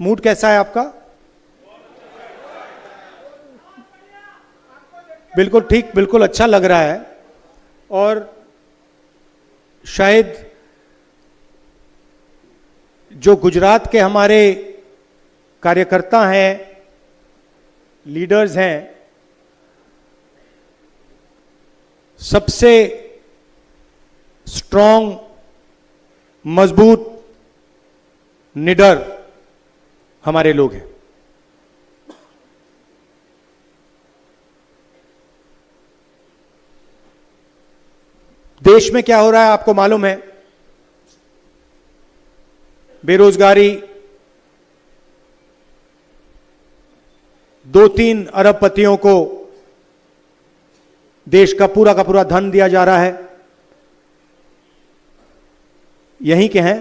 Mood कैसा है आपका? बिल्कुल ठीक, बिल्कुल अच्छा लग रहा है। और शायद जो गुजरात के हमारे कार्यकर्ता हैं, लीडर्स हैं, सबसे स्ट्रांग, मजबूत, निडर हमारे लोग हैं। देश में क्या हो रहा है आपको मालूम है। बेरोजगारी 2-3 अरबपतियों को देश का पूरा धन दिया जा रहा है। यहीं के हैं,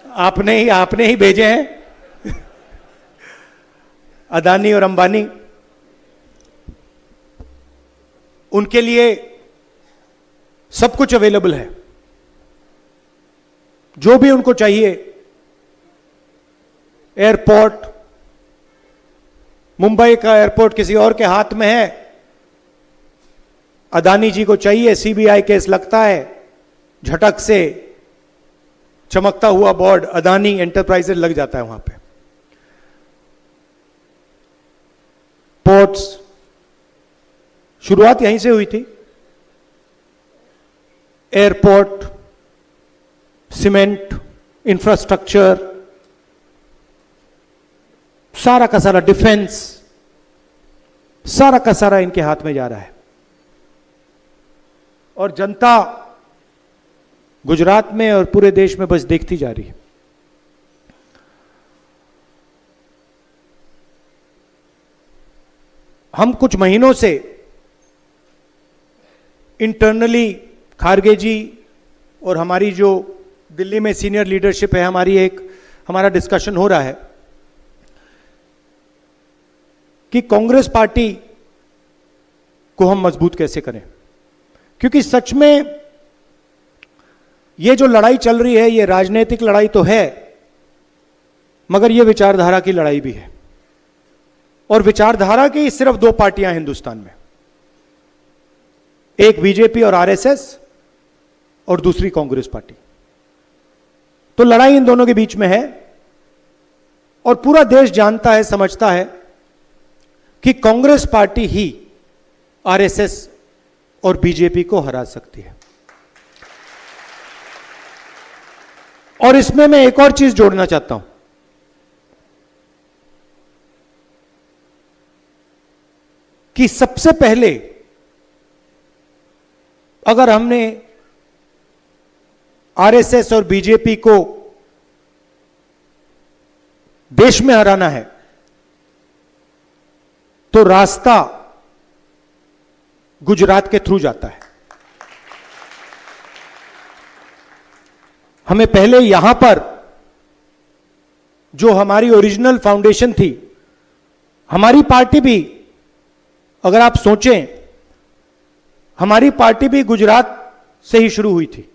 आपने ही भेजे हैं अदानी और अंबानी। उनके लिए सब कुछ अवेलेबल है, जो भी उनको चाहिए। एयरपोर्ट, मुंबई का एयरपोर्ट किसी और के हाथ में है, अदानी जी को चाहिए, सीबीआई केस लगता है, झटक से चमकता हुआ बोर्ड अदानी एंटरप्राइजेज लग जाता है वहां पे। पोर्ट्स, शुरुआत यहीं से हुई थी। एयरपोर्ट, सीमेंट, इंफ्रास्ट्रक्चर, सारा का सारा डिफेंस, सारा का सारा इनके हाथ में जा रहा है। और जनता गुजरात में और पूरे देश में बस देखती जा रही है। हम कुछ महीनों से इंटरनली खारगे जी और हमारी जो दिल्ली में सीनियर लीडरशिप है, हमारा डिस्कशन हो रहा है कि कांग्रेस पार्टी को हम मजबूत कैसे करें। क्योंकि सच में ये जो लड़ाई चल रही है, ये राजनीतिक लड़ाई तो है, मगर ये विचारधारा की लड़ाई भी है। और विचारधारा की सिर्फ 2 पार्टियां हिंदुस्तान में, एक बीजेपी और आरएसएस और दूसरी कांग्रेस पार्टी। तो लड़ाई इन दोनों के बीच में है। और पूरा देश जानता है, समझता है कि कांग्रेस पार्टी ही आरएसएस और बीजेपी को हरा सकती है। और इसमें मैं एक और चीज जोड़ना चाहता हूं कि सबसे पहले अगर हमने आरएसएस और बीजेपी को देश में हराना है तो रास्ता गुजरात के थ्रू जाता है। हमें पहले यहां पर जो हमारी ओरिजिनल फाउंडेशन थी, हमारी पार्टी भी, अगर आप सोचें, हमारी पार्टी भी गुजरात से ही शुरू हुई थी।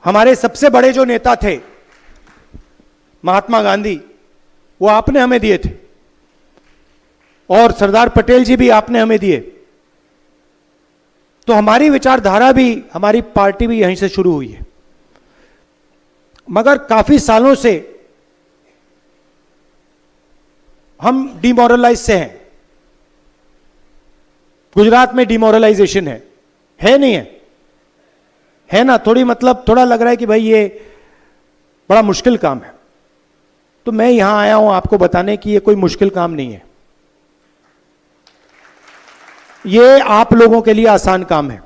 हमारे सबसे बड़े जो नेता थे महात्मा गांधी, वो आपने हमें दिए थे, और सरदार पटेल जी भी आपने हमें दिए। तो हमारी विचारधारा भी, हमारी पार्टी भी यहीं से शुरू हुई है। मगर काफी सालों से हम डिमोरलाइज से हैं। गुजरात में डिमोरलाइजेशन है नहीं है ना? थोड़ा लग रहा है कि भाई ये बड़ा मुश्किल काम है। तो मैं यहां आया हूं आपको बताने कि ये कोई मुश्किल काम नहीं है। ये आप लोगों के लिए आसान काम है।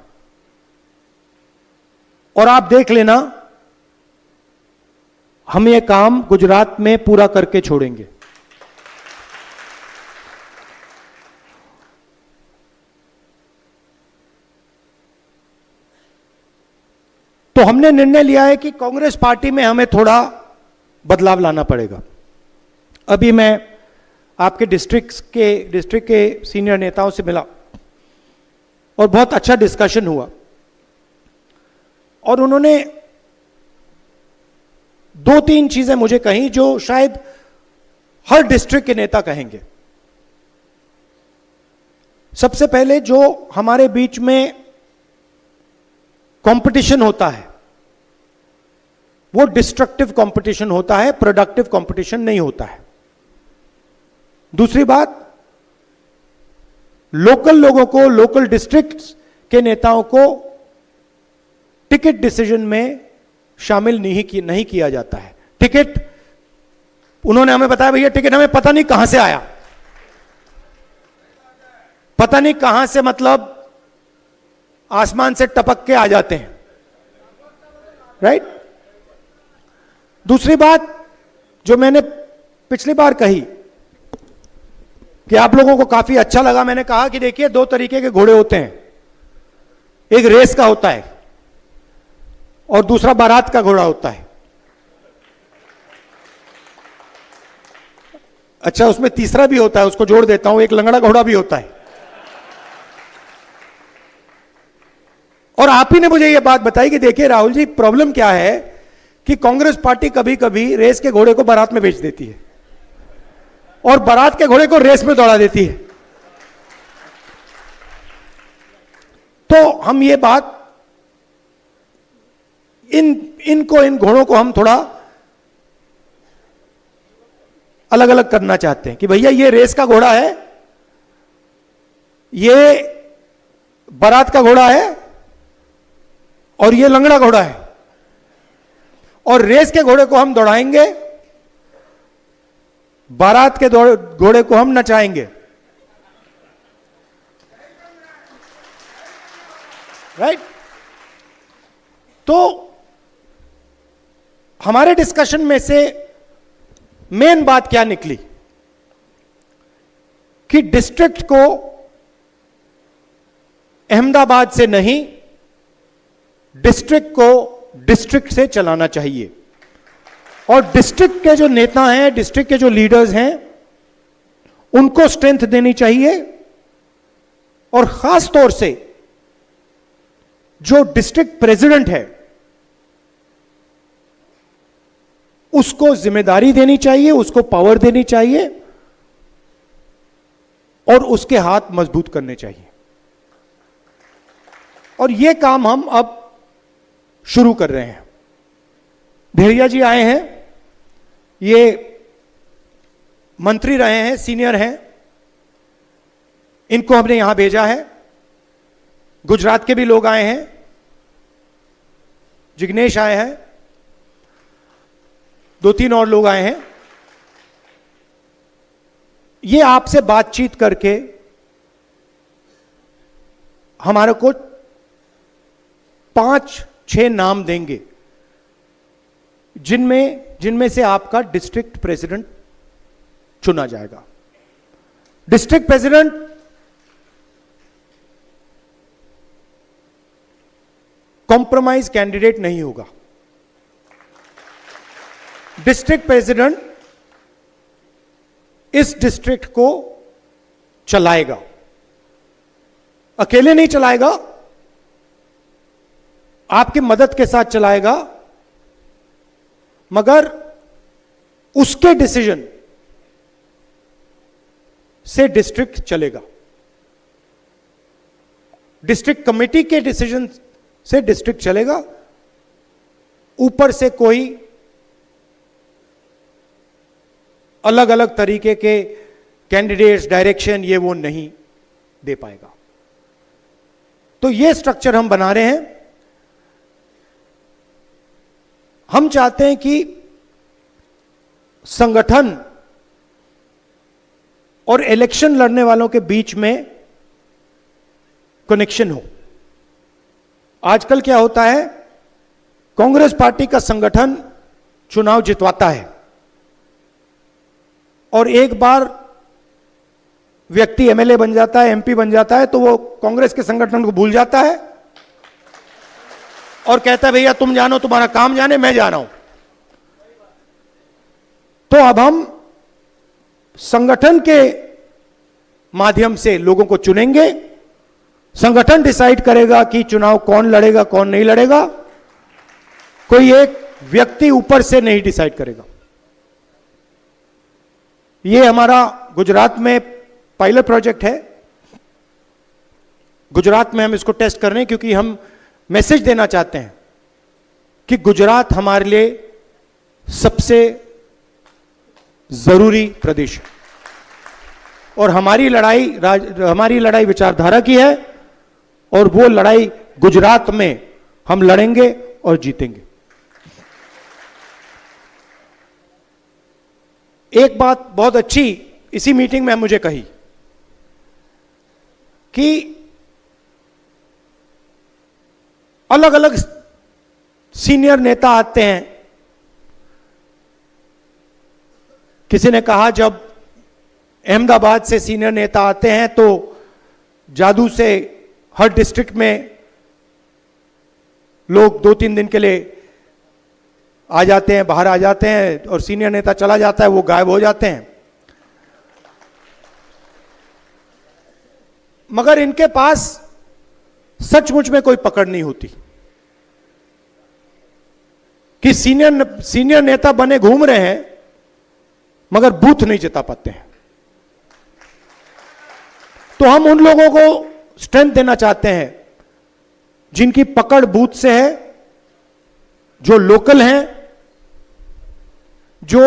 और आप देख लेना, हम ये काम गुजरात में पूरा करके छोड़ेंगे। तो हमने निर्णय लिया है कि कांग्रेस पार्टी में हमें थोड़ा बदलाव लाना पड़ेगा। अभी मैं आपके डिस्ट्रिक्ट के सीनियर नेताओं से मिला और बहुत अच्छा डिस्कशन हुआ। और उन्होंने दो तीन चीजें मुझे कहीं जो शायद हर डिस्ट्रिक्ट के नेता कहेंगे। सबसे पहले जो हमारे बीच में कंपटीशन होता है वो डिस्ट्रक्टिव कंपटीशन होता है, प्रोडक्टिव कंपटीशन नहीं होता है। दूसरी बात, लोकल लोगों को, लोकल डिस्ट्रिक्ट्स के नेताओं को टिकट डिसीजन में शामिल नहीं किया जाता है। टिकट, उन्होंने हमें बताया भैया टिकट हमें पता नहीं कहां से आया, पता नहीं कहां से, मतलब आसमान से टपक के आ जाते हैं, राइट। दूसरी बात जो मैंने पिछली बार कही कि आप लोगों को काफी अच्छा लगा, मैंने कहा कि देखिए दो तरीके के घोड़े होते हैं, एक रेस का होता है और दूसरा बारात का घोड़ा होता है। अच्छा, उसमें तीसरा भी होता है, उसको जोड़ देता हूं, एक लंगड़ा घोड़ा भी होता है। और आप ही ने मुझे यह बात बताई कि देखिए राहुल जी, प्रॉब्लम क्या है कि कांग्रेस पार्टी कभी कभी रेस के घोड़े को बारात में बेच देती है और बारात के घोड़े को रेस में दौड़ा देती है। तो हम ये बात इन घोड़ों को हम थोड़ा अलग अलग करना चाहते हैं कि भैया ये रेस का घोड़ा है, ये बारात का घोड़ा है और ये लंगड़ा घोड़ा है, और रेस के घोड़े को हम दौड़ाएंगे, बारात के घोड़े को हम नचाएंगे, राइट। तो हमारे डिस्कशन में से मेन बात क्या निकली कि डिस्ट्रिक्ट को अहमदाबाद से नहीं, डिस्ट्रिक्ट को डिस्ट्रिक्ट से चलाना चाहिए, और डिस्ट्रिक्ट के जो नेता हैं, डिस्ट्रिक्ट के जो लीडर्स हैं, उनको स्ट्रेंथ देनी चाहिए, और खास तौर से जो डिस्ट्रिक्ट प्रेसिडेंट है उसको जिम्मेदारी देनी चाहिए, उसको पावर देनी चाहिए और उसके हाथ मजबूत करने चाहिए। और यह काम हम अब शुरू कर रहे हैं। भेड़िया जी आए हैं, ये मंत्री रहे हैं, सीनियर हैं, इनको हमने यहां भेजा है। गुजरात के भी लोग आए हैं, जिग्नेश आए हैं, दो तीन और लोग आए हैं। ये आपसे बातचीत करके हमारे को 5-6 नाम देंगे जिनमें से आपका डिस्ट्रिक्ट प्रेसिडेंट चुना जाएगा। डिस्ट्रिक्ट प्रेसिडेंट कॉम्प्रोमाइज कैंडिडेट नहीं होगा। डिस्ट्रिक्ट प्रेसिडेंट इस डिस्ट्रिक्ट को चलाएगा, अकेले नहीं चलाएगा, आपकी मदद के साथ चलाएगा, मगर उसके डिसीजन से डिस्ट्रिक्ट चलेगा। डिस्ट्रिक्ट कमेटी के डिसीजन से डिस्ट्रिक्ट चलेगा, ऊपर से कोई अलग अलग तरीके के कैंडिडेट्स, डायरेक्शन, ये वो नहीं दे पाएगा। तो ये स्ट्रक्चर हम बना रहे हैं। हम चाहते हैं कि संगठन और इलेक्शन लड़ने वालों के बीच में कनेक्शन हो। आजकल क्या होता है, कांग्रेस पार्टी का संगठन चुनाव जितवाता है और एक बार व्यक्ति एमएलए बन जाता है, एमपी बन जाता है, तो वो कांग्रेस के संगठन को भूल जाता है और कहता है भैया तुम जानो, तुम्हारा काम जाने, मैं जा रहा हूं। तो अब हम संगठन के माध्यम से लोगों को चुनेंगे, संगठन डिसाइड करेगा कि चुनाव कौन लड़ेगा, कौन नहीं लड़ेगा। कोई एक व्यक्ति ऊपर से नहीं डिसाइड करेगा। ये हमारा गुजरात में पायलट प्रोजेक्ट है। गुजरात में हम इसको टेस्ट कर रहे हैं क्योंकि हम मैसेज देना चाहते हैं कि गुजरात हमारे लिए सबसे जरूरी प्रदेश है और हमारी लड़ाई विचारधारा की है और वो लड़ाई गुजरात में हम लड़ेंगे और जीतेंगे। एक बात बहुत अच्छी इसी मीटिंग में मुझे कही कि अलग अलग सीनियर नेता आते हैं। किसी ने कहा जब अहमदाबाद से सीनियर नेता आते हैं तो जादू से हर डिस्ट्रिक्ट में लोग 2-3 दिन के लिए आ जाते हैं, बाहर आ जाते हैं और सीनियर नेता चला जाता है, वो गायब हो जाते हैं। मगर इनके पास सचमुच में कोई पकड़ नहीं होती कि सीनियर नेता बने घूम रहे हैं मगर बूथ नहीं जिता पाते हैं। तो हम उन लोगों को स्ट्रेंथ देना चाहते हैं जिनकी पकड़ बूथ से है, जो लोकल हैं, जो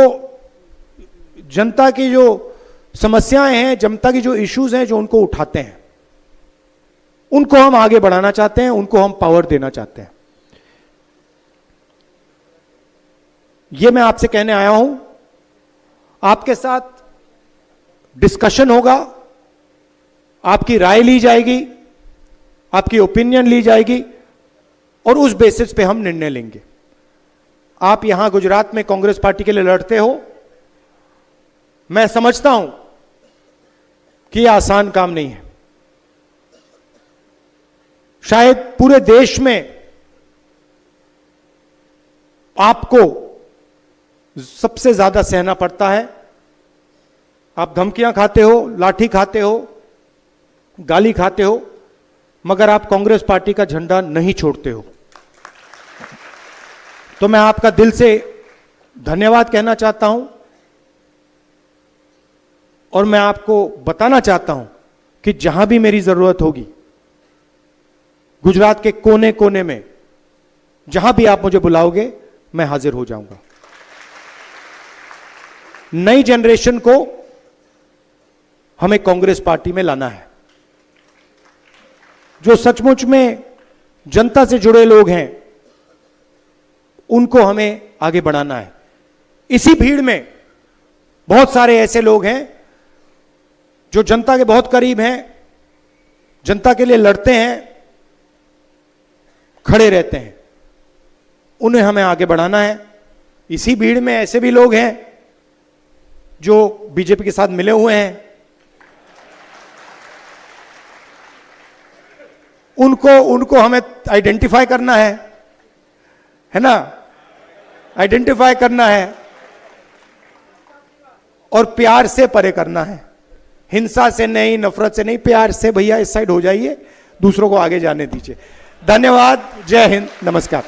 जनता की जो समस्याएं हैं, जनता की जो इश्यूज हैं, जो उनको उठाते हैं, उनको हम आगे बढ़ाना चाहते हैं, उनको हम पावर देना चाहते हैं। यह मैं आपसे कहने आया हूं। आपके साथ डिस्कशन होगा, आपकी राय ली जाएगी, आपकी ओपिनियन ली जाएगी और उस बेसिस पे हम निर्णय लेंगे। आप यहां गुजरात में कांग्रेस पार्टी के लिए लड़ते हो, मैं समझता हूं कि यह आसान काम नहीं है। शायद पूरे देश में आपको सबसे ज्यादा सहना पड़ता है। आप धमकियां खाते हो, लाठी खाते हो, गाली खाते हो, मगर आप कांग्रेस पार्टी का झंडा नहीं छोड़ते हो। तो मैं आपका दिल से धन्यवाद कहना चाहता हूं और मैं आपको बताना चाहता हूं कि जहां भी मेरी जरूरत होगी, गुजरात के कोने कोने में जहां भी आप मुझे बुलाओगे, मैं हाजिर हो जाऊंगा। नई जनरेशन को हमें कांग्रेस पार्टी में लाना है। जो सचमुच में जनता से जुड़े लोग हैं, उनको हमें आगे बढ़ाना है। इसी भीड़ में बहुत सारे ऐसे लोग हैं जो जनता के बहुत करीब हैं, जनता के लिए लड़ते हैं, खड़े रहते हैं, उन्हें हमें आगे बढ़ाना है। इसी भीड़ में ऐसे भी लोग हैं जो बीजेपी के साथ मिले हुए हैं, उनको हमें आइडेंटिफाई करना है ना, आइडेंटिफाई करना है और प्यार से परे करना है। हिंसा से नहीं, नफरत से नहीं, प्यार से भैया इस साइड हो जाइए, दूसरों को आगे जाने दीजिए। धन्यवाद। जय हिंद, नमस्कार।